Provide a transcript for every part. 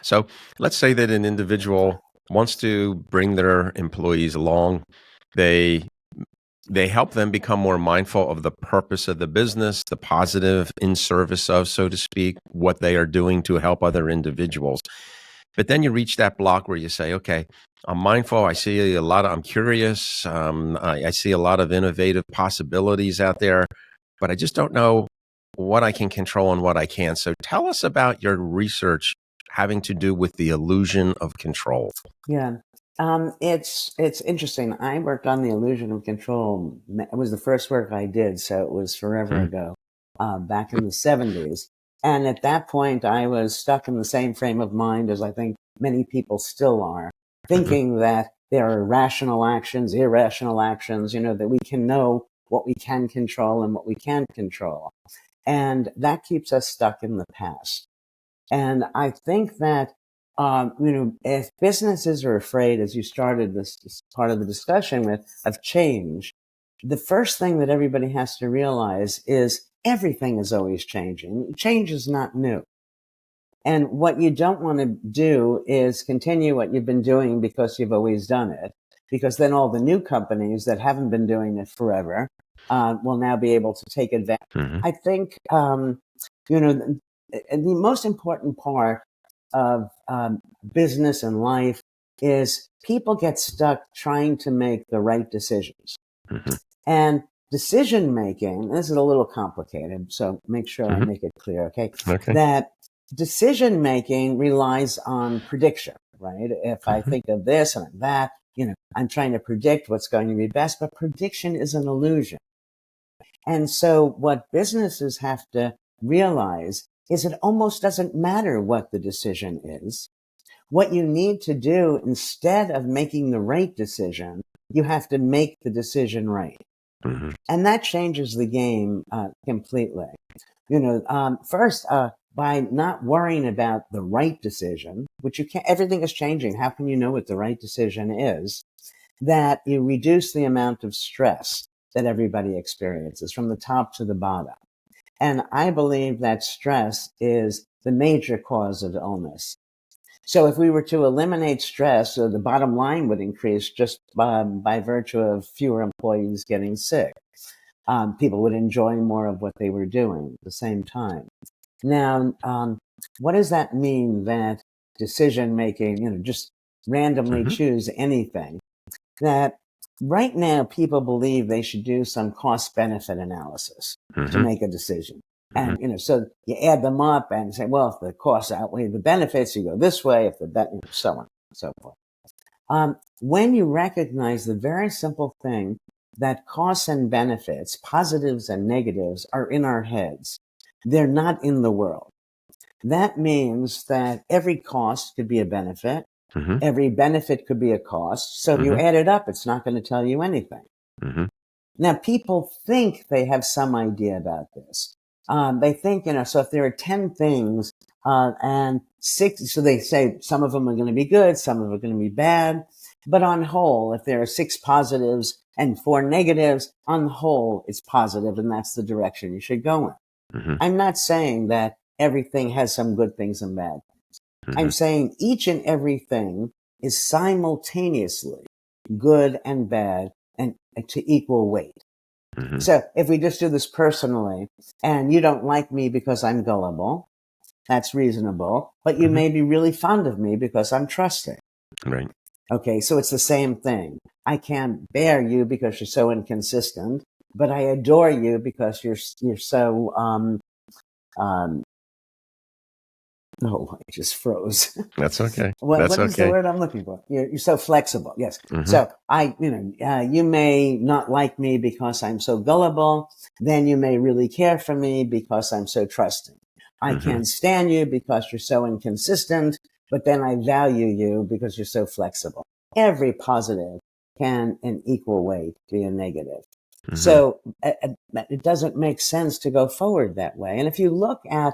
So let's say that an individual wants to bring their employees along. They help them become more mindful of the purpose of the business, the positive in service of, so to speak, what they are doing to help other individuals. But then you reach that block where you say, okay, I'm mindful. I'm curious. I see a lot of innovative possibilities out there, but I just don't know what I can control and what I can't. So tell us about your research having to do with the illusion of control. Yeah. It's interesting. I worked on the illusion of control. It was the first work I did, so it was forever ago, back in the 70s. And at that point, I was stuck in the same frame of mind as I think many people still are, thinking that there are rational actions, irrational actions, that we can know what we can control and what we can't control. And that keeps us stuck in the past. And I think that, if businesses are afraid, as you started this part of the discussion with, of change, the first thing that everybody has to realize is everything is always changing. Change is not new. And what you don't want to do is continue what you've been doing because you've always done it, because then all the new companies that haven't been doing it forever will now be able to take advantage. I think, the most important part of business and life is people get stuck trying to make the right decisions. And decision making, this is a little complicated, so make sure I make it clear, okay? That decision making relies on prediction, right? If I think of this and that, I'm trying to predict what's going to be best, but prediction is an illusion. And so what businesses have to realize is it almost doesn't matter what the decision is. What you need to do, instead of making the right decision, you have to make the decision right. And that changes the game completely. First, by not worrying about the right decision, which you can't, everything is changing. How can you know what the right decision is? That you reduce the amount of stress that everybody experiences from the top to the bottom. And I believe that stress is the major cause of illness. So if we were to eliminate stress, the bottom line would increase just by virtue of fewer employees getting sick. People would enjoy more of what they were doing at the same time. Now, what does that mean that decision making, just randomly choose anything? That right now people believe they should do some cost benefit analysis to make a decision. And, so you add them up and say, well, if the costs outweigh the benefits, you go this way, if so on and so forth. When you recognize the very simple thing that costs and benefits, positives and negatives, are in our heads, they're not in the world. That means that every cost could be a benefit. Every benefit could be a cost. So if you add it up, it's not going to tell you anything. Now, people think they have some idea about this. They think, so if there are 10 things, and 6, so they say some of them are going to be good, some of them are going to be bad. But on whole, if there are 6 positives and 4 negatives, on the whole, it's positive, and that's the direction you should go in. I'm not saying that everything has some good things and bad things. I'm saying each and everything is simultaneously good and bad and to equal weight. So if we just do this personally, and you don't like me because I'm gullible, that's reasonable, but you may be really fond of me because I'm trusting. Right. Okay, so it's the same thing. I can't bear you because you're so inconsistent, but I adore you because you're so oh, I just froze. That's okay. What That's is the okay. word I'm looking for? You're so flexible. Yes. So you may not like me because I'm so gullible. Then you may really care for me because I'm so trusting. I can't stand you because you're so inconsistent, but then I value you because you're so flexible. Every positive can, in equal weight, be a negative. So it doesn't make sense to go forward that way. And if you look at,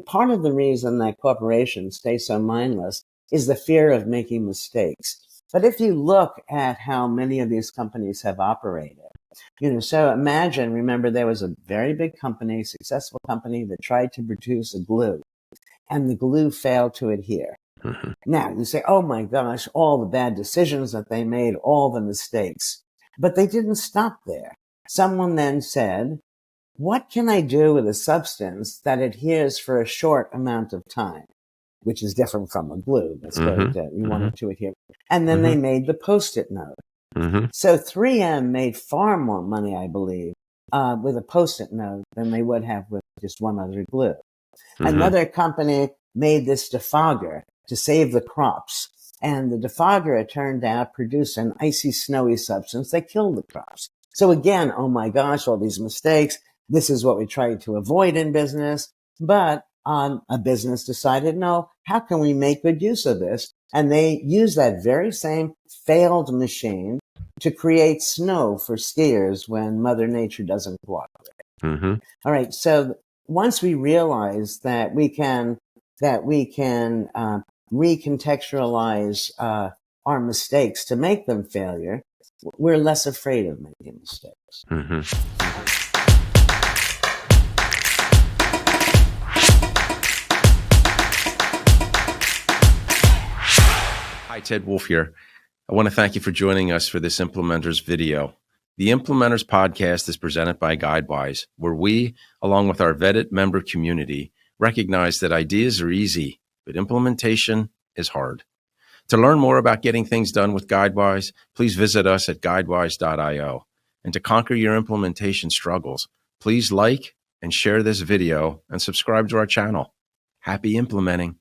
part of the reason that corporations stay so mindless is the fear of making mistakes. But if you look at how many of these companies have operated, so remember, there was a very big company, successful company, that tried to produce a glue, and the glue failed to adhere. Mhm. Now, you say, oh my gosh, all the bad decisions that they made, all the mistakes. But they didn't stop there. Someone then said, what can I do with a substance that adheres for a short amount of time? Which is different from a glue that's going Mhm. to, you want Mhm. it to adhere. And then they Mhm. made the Post-it note. Mhm. So 3M made far more money, I believe, with a Post-it note than they would have with just one other glue. Mhm. Another company made this defogger to save the crops. And the defogger, it turned out, produced an icy, snowy substance that killed the crops. So again, oh my gosh, all these mistakes. This is what we try to avoid in business. But a business decided, no, how can we make good use of this? And they used that very same failed machine to create snow for skiers when Mother Nature doesn't cooperate. Mhm. All right. So once we realize that we can recontextualize our mistakes to make them failure, we're less afraid of making mistakes. Mhm. Hi, Ted Wolf here. I want to thank you for joining us for this Implementors video. The Implementors podcast is presented by Guidewise, where we, along with our vetted member community, recognize that ideas are easy, but implementation is hard. To learn more about getting things done with Guidewise, please visit us at guidewise.io. And to conquer your implementation struggles, please like and share this video and subscribe to our channel. Happy implementing.